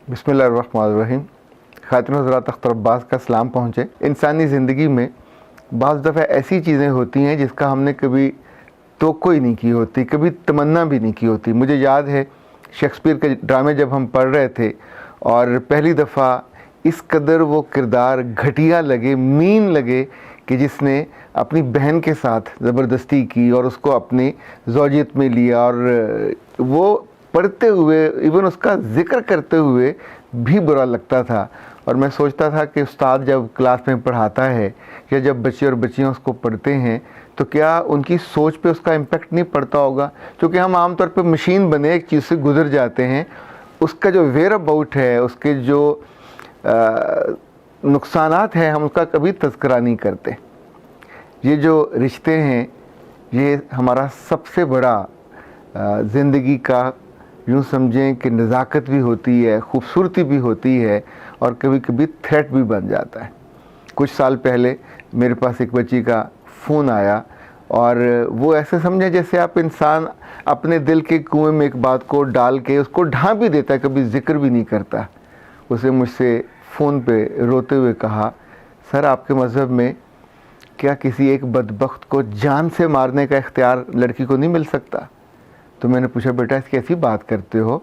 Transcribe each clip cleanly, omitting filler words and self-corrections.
بسم اللہ الرحمن الرحیم۔ خاتون حضرات، اختر عباس کا سلام پہنچے۔ انسانی زندگی میں بعض دفعہ ایسی چیزیں ہوتی ہیں جس کا ہم نے کبھی توقع ہی نہیں کی ہوتی، کبھی تمنا بھی نہیں کی ہوتی۔ مجھے یاد ہے شیکسپیئر کے ڈرامے جب ہم پڑھ رہے تھے اور پہلی دفعہ اس قدر وہ کردار گھٹیا لگے، مین لگے کہ جس نے اپنی بہن کے ساتھ زبردستی کی اور اس کو اپنی زوجیت میں لیا، اور وہ پڑھتے ہوئے ایون اس کا ذکر کرتے ہوئے بھی برا لگتا تھا۔ اور میں سوچتا تھا کہ استاد جب کلاس میں پڑھاتا ہے یا جب بچے اور بچیاں اس کو پڑھتے ہیں تو کیا ان کی سوچ پہ اس کا امپیکٹ نہیں پڑتا ہوگا؟ کیونکہ ہم عام طور پہ مشین بنے ایک چیز سے گزر جاتے ہیں، اس کا جو ویئر اباؤٹ ہے، اس کے جو نقصانات ہیں، ہم اس کا کبھی تذکرہ نہیں کرتے۔ یہ جو رشتے ہیں، یہ ہمارا سب سے بڑا زندگی کا یوں سمجھیں کہ نزاکت بھی ہوتی ہے، خوبصورتی بھی ہوتی ہے، اور کبھی کبھی تھریٹ بھی بن جاتا ہے۔ کچھ سال پہلے میرے پاس ایک بچی کا فون آیا اور وہ ایسے سمجھے جیسے آپ انسان اپنے دل کے کنویں میں ایک بات کو ڈال کے اس کو ڈھانپ بھی دیتا ہے، کبھی ذکر بھی نہیں کرتا۔ اسے مجھ سے فون پہ روتے ہوئے کہا، سر آپ کے مذہب میں کیا کسی ایک بدبخت کو جان سے مارنے کا اختیار لڑکی کو نہیں مل سکتا؟ تو میں نے پوچھا، بیٹا اس کی ایسی بات کرتے ہو،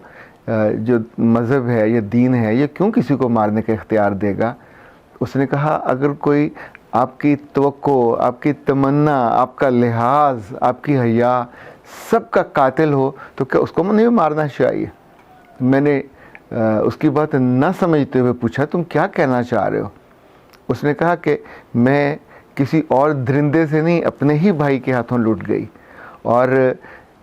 جو مذہب ہے یا دین ہے یہ کیوں کسی کو مارنے کا اختیار دے گا؟ اس نے کہا، اگر کوئی آپ کی توقع، آپ کی تمنا، آپ کا لحاظ، آپ کی حیا سب کا قاتل ہو تو کیا اس کو نہیں مارنا چاہیے؟ میں نے اس کی بات نہ سمجھتے ہوئے پوچھا، تم کیا کہنا چاہ رہے ہو؟ اس نے کہا کہ میں کسی اور درندے سے نہیں، اپنے ہی بھائی کے ہاتھوں لٹ گئی، اور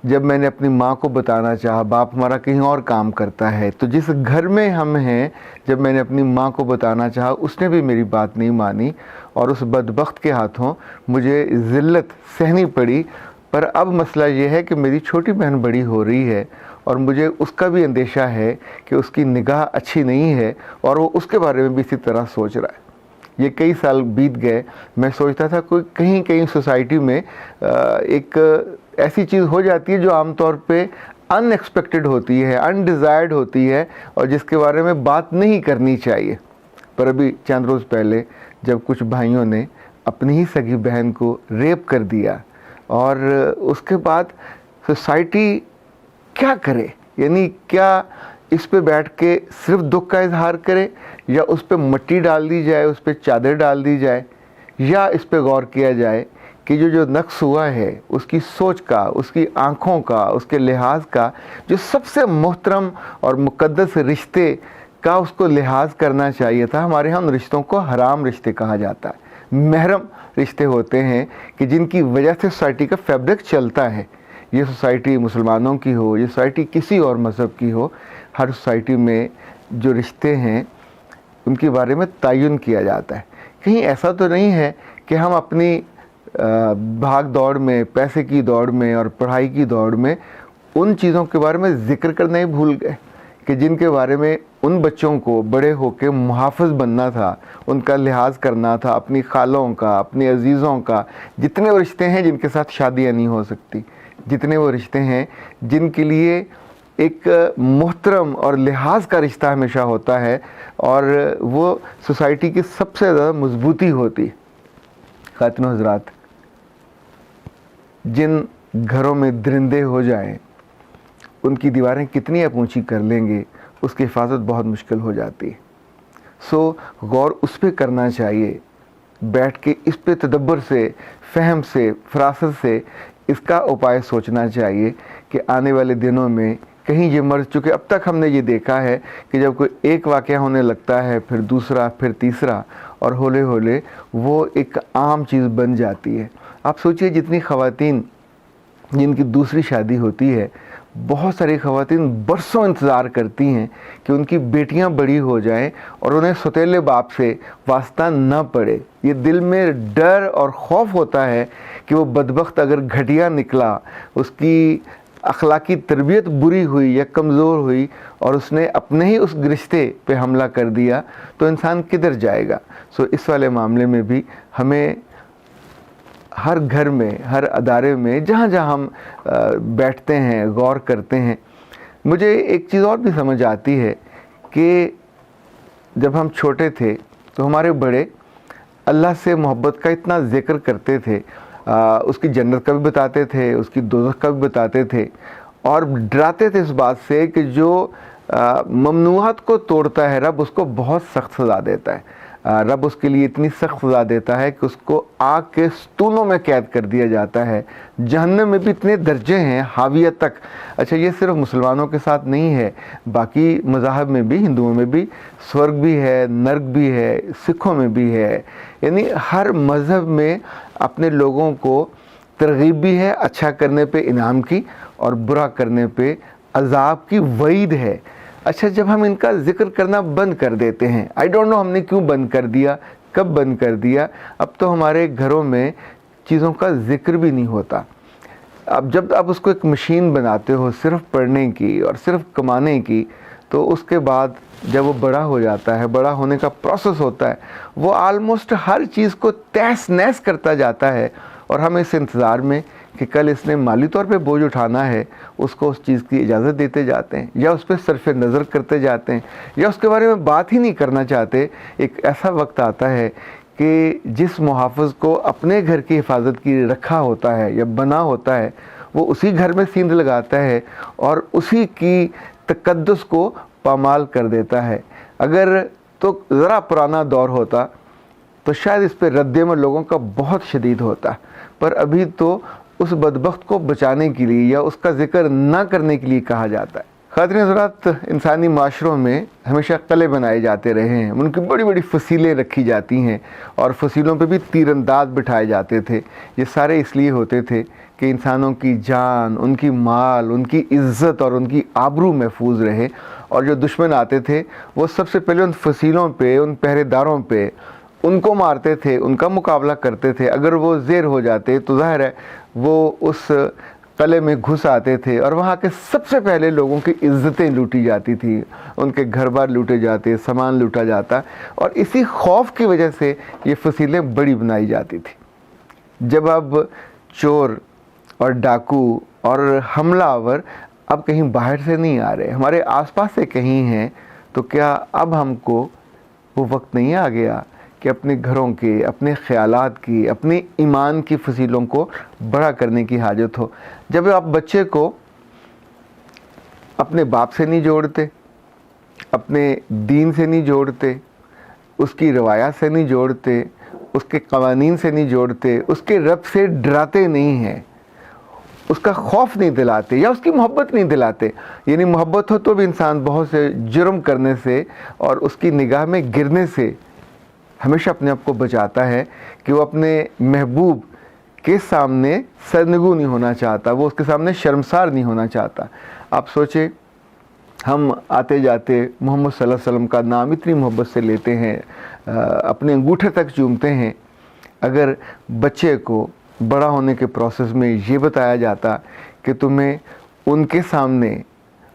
جب میں نے اپنی ماں کو بتانا چاہا، باپ ہمارا کہیں اور کام کرتا ہے، تو جس گھر میں ہم ہیں، جب میں نے اپنی ماں کو بتانا چاہا اس نے بھی میری بات نہیں مانی، اور اس بدبخت کے ہاتھوں مجھے ذلت سہنی پڑی۔ پر اب مسئلہ یہ ہے کہ میری چھوٹی بہن بڑی ہو رہی ہے اور مجھے اس کا بھی اندیشہ ہے کہ اس کی نگاہ اچھی نہیں ہے اور وہ اس کے بارے میں بھی اسی طرح سوچ رہا ہے۔ یہ کئی سال بیت گئے، میں سوچتا تھا کوئی کہیں سوسائٹی میں ایک ایسی چیز ہو جاتی ہے جو عام طور پہ ان ایکسپیکٹڈ ہوتی ہے، ان ڈیزائرڈ ہوتی ہے، اور جس کے بارے میں بات نہیں کرنی چاہیے۔ پر ابھی چند روز پہلے جب کچھ بھائیوں نے اپنی ہی سگی بہن کو ریپ کر دیا، اور اس کے بعد سوسائٹی کیا کرے؟ یعنی کیا اس پہ بیٹھ کے صرف دکھ کا اظہار کرے، یا اس پہ مٹی ڈال دی جائے، اس پہ چادر ڈال دی جائے، یا اس پہ غور کیا جائے کہ جو نقص ہوا ہے اس کی سوچ کا، اس کی آنکھوں کا، اس کے لحاظ کا، جو سب سے محترم اور مقدس رشتے کا اس کو لحاظ کرنا چاہیے تھا۔ ہمارے ہاں ان رشتوں کو حرام رشتے کہا جاتا ہے۔ محرم رشتے ہوتے ہیں کہ جن کی وجہ سے سوسائٹی کا فیبرک چلتا ہے۔ یہ سوسائٹی مسلمانوں کی ہو، یہ سوسائٹی کسی اور مذہب کی ہو، ہر سوسائٹی میں جو رشتے ہیں ان کے بارے میں تعین کیا جاتا ہے۔ کہیں ایسا تو نہیں ہے کہ ہم اپنی بھاگ دوڑ میں، پیسے کی دوڑ میں اور پڑھائی کی دوڑ میں ان چیزوں کے بارے میں ذکر کرنا ہی بھول گئے کہ جن کے بارے میں ان بچوں کو بڑے ہو کے محافظ بننا تھا، ان کا لحاظ کرنا تھا، اپنی خالوں کا، اپنی عزیزوں کا، جتنے وہ رشتے ہیں جن کے ساتھ شادیاں نہیں ہو سکتی، جتنے وہ رشتے ہیں جن کے لیے ایک محترم اور لحاظ کا رشتہ ہمیشہ ہوتا ہے، اور وہ سوسائٹی کی سب سے زیادہ مضبوطی ہوتی۔ خاتون حضرات، جن گھروں میں درندے ہو جائیں ان کی دیواریں کتنی آپ اونچی کر لیں گے، اس کی حفاظت بہت مشکل ہو جاتی ہے۔ سو غور اس پہ کرنا چاہیے، بیٹھ کے اس پہ تدبر سے، فہم سے، فراست سے اس کا اپائے سوچنا چاہیے کہ آنے والے دنوں میں کہیں یہ مرض، چونکہ اب تک ہم نے یہ دیکھا ہے کہ جب کوئی ایک واقعہ ہونے لگتا ہے، پھر دوسرا، پھر تیسرا، اور ہولے ہولے وہ ایک عام چیز بن جاتی ہے۔ آپ سوچئے جتنی خواتین جن کی دوسری شادی ہوتی ہے، بہت ساری خواتین برسوں انتظار کرتی ہیں کہ ان کی بیٹیاں بڑی ہو جائیں اور انہیں سوتیلے باپ سے واسطہ نہ پڑے۔ یہ دل میں ڈر اور خوف ہوتا ہے کہ وہ بدبخت اگر گھٹیا نکلا، اس کی اخلاقی تربیت بری ہوئی یا کمزور ہوئی، اور اس نے اپنے ہی اس رشتے پہ حملہ کر دیا، تو انسان کدھر جائے گا؟ سو اس والے معاملے میں بھی ہمیں ہر گھر میں، ہر ادارے میں، جہاں جہاں ہم بیٹھتے ہیں، غور کرتے ہیں، مجھے ایک چیز اور بھی سمجھ آتی ہے کہ جب ہم چھوٹے تھے تو ہمارے بڑے اللہ سے محبت کا اتنا ذکر کرتے تھے، اس کی جنت کا بھی بتاتے تھے، اس کی دوزخ کا بھی بتاتے تھے، اور ڈراتے تھے اس بات سے کہ جو ممنوعات کو توڑتا ہے رب اس کو بہت سخت سزا دیتا ہے۔ رب اس کے لیے اتنی سخت سزا دیتا ہے کہ اس کو آگ کے ستونوں میں قید کر دیا جاتا ہے۔ جہنم میں بھی اتنے درجے ہیں، حاویت تک۔ اچھا، یہ صرف مسلمانوں کے ساتھ نہیں ہے، باقی مذاہب میں بھی، ہندوؤں میں بھی سورگ بھی ہے، نرک بھی ہے، سکھوں میں بھی ہے، یعنی ہر مذہب میں اپنے لوگوں کو ترغیب بھی ہے اچھا کرنے پہ انعام کی، اور برا کرنے پہ عذاب کی وعید ہے۔ اچھا، جب ہم ان کا ذکر کرنا بند کر دیتے ہیں، آئی ڈونٹ نو ہم نے کیوں بند کر دیا، کب بند کر دیا، اب تو ہمارے گھروں میں چیزوں کا ذکر بھی نہیں ہوتا۔ اب جب آپ اس کو ایک مشین بناتے ہو صرف پڑھنے کی اور صرف کمانے کی، تو اس کے بعد جب وہ بڑا ہو جاتا ہے، بڑا ہونے کا پروسیس ہوتا ہے، وہ آلموسٹ ہر چیز کو تہس نہس کرتا جاتا ہے، اور ہم اس انتظار میں کہ کل اس نے مالی طور پہ بوجھ اٹھانا ہے، اس کو اس چیز کی اجازت دیتے جاتے ہیں، یا اس پہ صرف نظر کرتے جاتے ہیں، یا اس کے بارے میں بات ہی نہیں کرنا چاہتے۔ ایک ایسا وقت آتا ہے کہ جس محافظ کو اپنے گھر کی حفاظت کی رکھا ہوتا ہے یا بنا ہوتا ہے، وہ اسی گھر میں سیند لگاتا ہے اور اسی کی تقدس کو پامال کر دیتا ہے۔ اگر تو ذرا پرانا دور ہوتا تو شاید اس پہ رد عمل لوگوں کا بہت شدید ہوتا، پر ابھی تو اس بدبخت کو بچانے کے لیے یا اس کا ذکر نہ کرنے کے لیے کہا جاتا ہے۔ خواتین حضرات، انسانی معاشروں میں ہمیشہ قلعے بنائے جاتے رہے ہیں، ان کی بڑی بڑی فصیلیں رکھی جاتی ہیں، اور فصیلوں پہ بھی تیر انداز بٹھائے جاتے تھے۔ یہ سارے اس لیے ہوتے تھے کہ انسانوں کی جان، ان کی مال، ان کی عزت اور ان کی آبرو محفوظ رہے، اور جو دشمن آتے تھے وہ سب سے پہلے ان فصیلوں پہ، ان پہرے داروں پہ ان کو مارتے تھے، ان کا مقابلہ کرتے تھے۔ اگر وہ زیر ہو جاتے تو ظاہر ہے وہ اس قلعے میں گھس آتے تھے، اور وہاں کے سب سے پہلے لوگوں کی عزتیں لوٹی جاتی تھی، ان کے گھر بار لوٹے جاتے، سامان لوٹا جاتا، اور اسی خوف کی وجہ سے یہ فصیلیں بڑی بنائی جاتی تھی۔ جب اب چور اور ڈاکو اور حملہ آور اب کہیں باہر سے نہیں آ رہے، ہمارے آس پاس سے کہیں ہیں، تو کیا اب ہم کو وہ وقت نہیں آ گیا کہ اپنے گھروں کے، اپنے خیالات کی، اپنے ایمان کی فصیلوں کو بڑا کرنے کی حاجت ہو؟ جب آپ بچے کو اپنے باپ سے نہیں جوڑتے، اپنے دین سے نہیں جوڑتے، اس کی روایات سے نہیں جوڑتے، اس کے قوانین سے نہیں جوڑتے، اس کے رب سے ڈراتے نہیں ہیں، اس کا خوف نہیں دلاتے، یا اس کی محبت نہیں دلاتے، یعنی محبت ہو تو بھی انسان بہت سے جرم کرنے سے اور اس کی نگاہ میں گرنے سے ہمیشہ اپنے آپ کو بچاتا ہے کہ وہ اپنے محبوب کے سامنے سرنگو نہیں ہونا چاہتا، وہ اس کے سامنے شرمسار نہیں ہونا چاہتا۔ آپ سوچیں، ہم آتے جاتے محمد صلی اللہ علیہ وسلم کا نام اتنی محبت سے لیتے ہیں، اپنے انگوٹھے تک چومتے ہیں۔ اگر بچے کو بڑا ہونے کے پروسیس میں یہ بتایا جاتا کہ تمہیں ان کے سامنے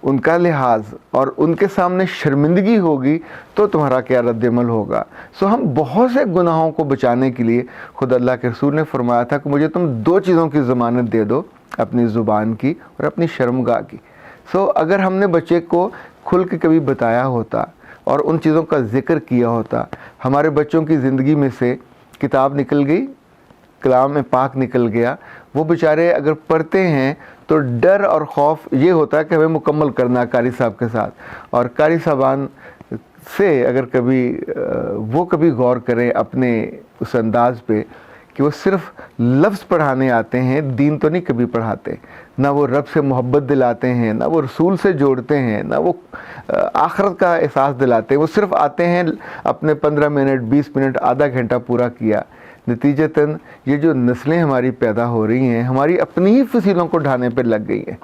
ان کا لحاظ اور ان کے سامنے شرمندگی ہوگی تو تمہارا کیا رد عمل ہوگا؟ سو ہم بہت سے گناہوں کو بچانے کے لیے، خود اللہ کے رسول نے فرمایا تھا کہ مجھے تم 2 چیزوں کی ضمانت دے دو، اپنی زبان کی اور اپنی شرمگاہ کی۔ سو اگر ہم نے بچے کو کھل کے کبھی بتایا ہوتا اور ان چیزوں کا ذکر کیا ہوتا، ہمارے بچوں کی زندگی میں سے کتاب نکل گئی، کلام پاک نکل گیا، وہ بیچارے اگر پڑھتے ہیں تو ڈر اور خوف یہ ہوتا ہے کہ ہمیں مکمل کرنا قاری صاحب کے ساتھ، اور قاری صاحبان سے اگر کبھی وہ کبھی غور کریں اپنے اس انداز پہ کہ وہ صرف لفظ پڑھانے آتے ہیں، دین تو نہیں کبھی پڑھاتے، نہ وہ رب سے محبت دلاتے ہیں، نہ وہ رسول سے جوڑتے ہیں، نہ وہ آخرت کا احساس دلاتے ہیں، وہ صرف آتے ہیں اپنے 15 منٹ 20 منٹ آدھا گھنٹہ پورا کیا۔ نتیجتاً یہ جو نسلیں ہماری پیدا ہو رہی ہیں ہماری اپنی ہی فصیلوں کو ڈھانے پر لگ گئی ہیں،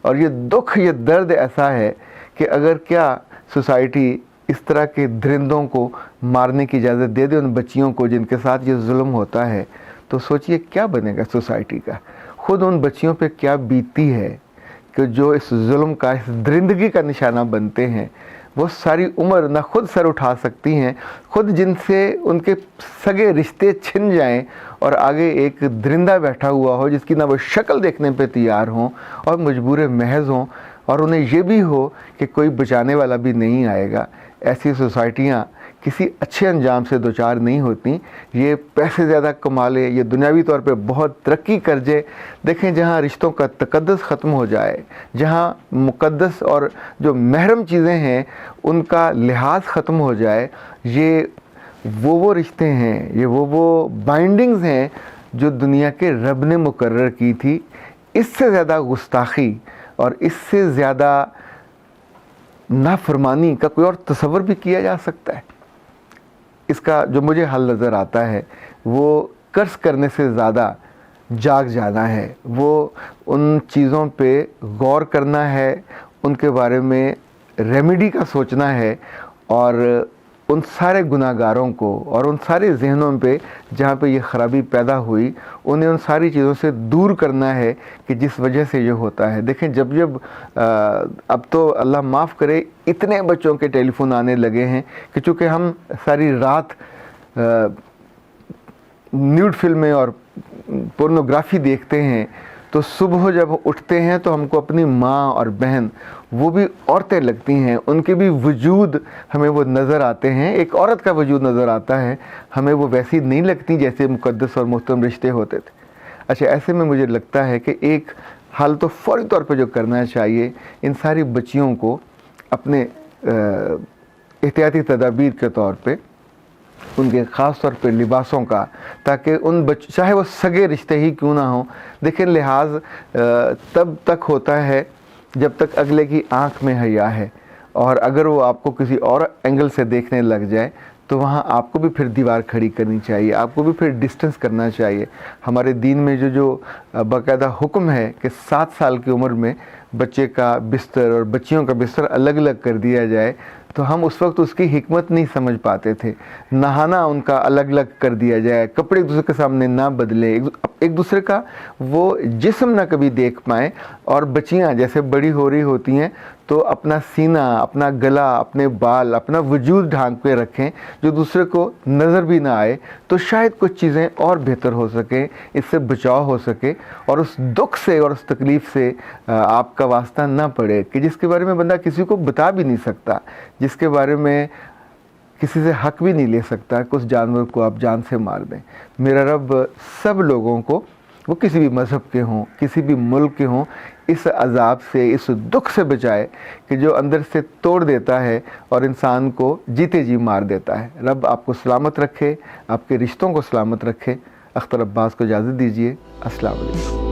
اور یہ دکھ، یہ درد ایسا ہے کہ اگر کیا سوسائٹی اس طرح کے درندوں کو مارنے کی اجازت دے دے ان بچیوں کو جن کے ساتھ یہ ظلم ہوتا ہے، تو سوچئے کیا بنے گا سوسائٹی کا؟ خود ان بچیوں پہ کیا بیتتی ہے کہ جو اس ظلم کا، اس درندگی کا نشانہ بنتے ہیں؟ وہ ساری عمر نہ خود سر اٹھا سکتی ہیں، خود جن سے ان کے سگے رشتے چھن جائیں اور آگے ایک درندہ بیٹھا ہوا ہو جس کی نہ وہ شکل دیکھنے پہ تیار ہوں اور مجبور محض ہوں، اور انہیں یہ بھی ہو کہ کوئی بچانے والا بھی نہیں آئے گا۔ ایسی سوسائٹیاں کسی اچھے انجام سے دوچار نہیں ہوتی. یہ پیسے زیادہ کما لے, یہ دنیاوی طور پہ بہت ترقی کر جائے. دیکھیں جہاں رشتوں کا تقدس ختم ہو جائے, جہاں مقدس اور جو محرم چیزیں ہیں ان کا لحاظ ختم ہو جائے, یہ وہ رشتے ہیں, یہ وہ بائنڈنگز ہیں جو دنیا کے رب نے مقرر کی تھی. اس سے زیادہ گستاخی اور اس سے زیادہ نافرمانی کا کوئی اور تصور بھی کیا جا سکتا ہے؟ اس کا جو مجھے حل نظر آتا ہے وہ قرض کرنے سے زیادہ جاگ جانا ہے, وہ ان چیزوں پہ غور کرنا ہے, ان کے بارے میں ریمیڈی کا سوچنا ہے, اور ان سارے گناہ گاروں کو اور ان سارے ذہنوں پہ جہاں پہ یہ خرابی پیدا ہوئی, انہیں ان ساری چیزوں سے دور کرنا ہے کہ جس وجہ سے یہ ہوتا ہے. دیکھیں جب اب تو اللہ معاف کرے اتنے بچوں کے ٹیلی فون آنے لگے ہیں کہ چونکہ ہم ساری رات نیوڈ فلمیں اور پورنوگرافی دیکھتے ہیں, تو صبح جب اٹھتے ہیں تو ہم کو اپنی ماں اور بہن, وہ بھی عورتیں لگتی ہیں, ان کے بھی وجود ہمیں وہ نظر آتے ہیں. ایک عورت کا وجود نظر آتا ہے, ہمیں وہ ویسی نہیں لگتی جیسے مقدس اور محترم رشتے ہوتے تھے. اچھا, ایسے میں مجھے لگتا ہے کہ ایک حل تو فوری طور پہ جو کرنا چاہیے, ان ساری بچیوں کو اپنے احتیاطی تدابیر کے طور پہ ان کے خاص طور پہ لباسوں کا, تاکہ ان چاہے وہ سگے رشتے ہی کیوں نہ ہوں. دیکھیں لحاظ تب تک ہوتا ہے جب تک اگلے کی آنکھ میں حیا ہے, اور اگر وہ آپ کو کسی اور اینگل سے دیکھنے لگ جائے تو وہاں آپ کو بھی پھر دیوار کھڑی کرنی چاہیے, آپ کو بھی پھر ڈسٹنس کرنا چاہیے. ہمارے دین میں جو باقاعدہ حکم ہے کہ 7 سال کی عمر میں بچے کا بستر اور بچیوں کا بستر الگ الگ کر دیا جائے, تو ہم اس وقت اس کی حکمت نہیں سمجھ پاتے تھے. نہانا ان کا الگ الگ کر دیا جائے, کپڑے ایک دوسرے کے سامنے نہ بدلیں, ایک دوسرے کا وہ جسم نہ کبھی دیکھ پائیں, اور بچیاں جیسے بڑی ہو رہی ہوتی ہیں تو اپنا سینہ, اپنا گلا, اپنے بال, اپنا وجود ڈھانک پہ رکھیں جو دوسرے کو نظر بھی نہ آئے, تو شاید کچھ چیزیں اور بہتر ہو سکیں, اس سے بچاؤ ہو سکے, اور اس دکھ سے اور اس تکلیف سے آپ کا واسطہ نہ پڑے کہ جس کے بارے میں بندہ کسی کو بتا بھی نہیں سکتا, جس کے بارے میں کسی سے حق بھی نہیں لے سکتا کہ اس جانور کو آپ جان سے مار دیں. میرا رب سب لوگوں کو, وہ کسی بھی مذہب کے ہوں, کسی بھی ملک کے ہوں, اس عذاب سے, اس دکھ سے بچائے کہ جو اندر سے توڑ دیتا ہے اور انسان کو جیتے جی مار دیتا ہے. رب آپ کو سلامت رکھے, آپ کے رشتوں کو سلامت رکھے. اختر عباس کو اجازت دیجیے. السلام علیکم.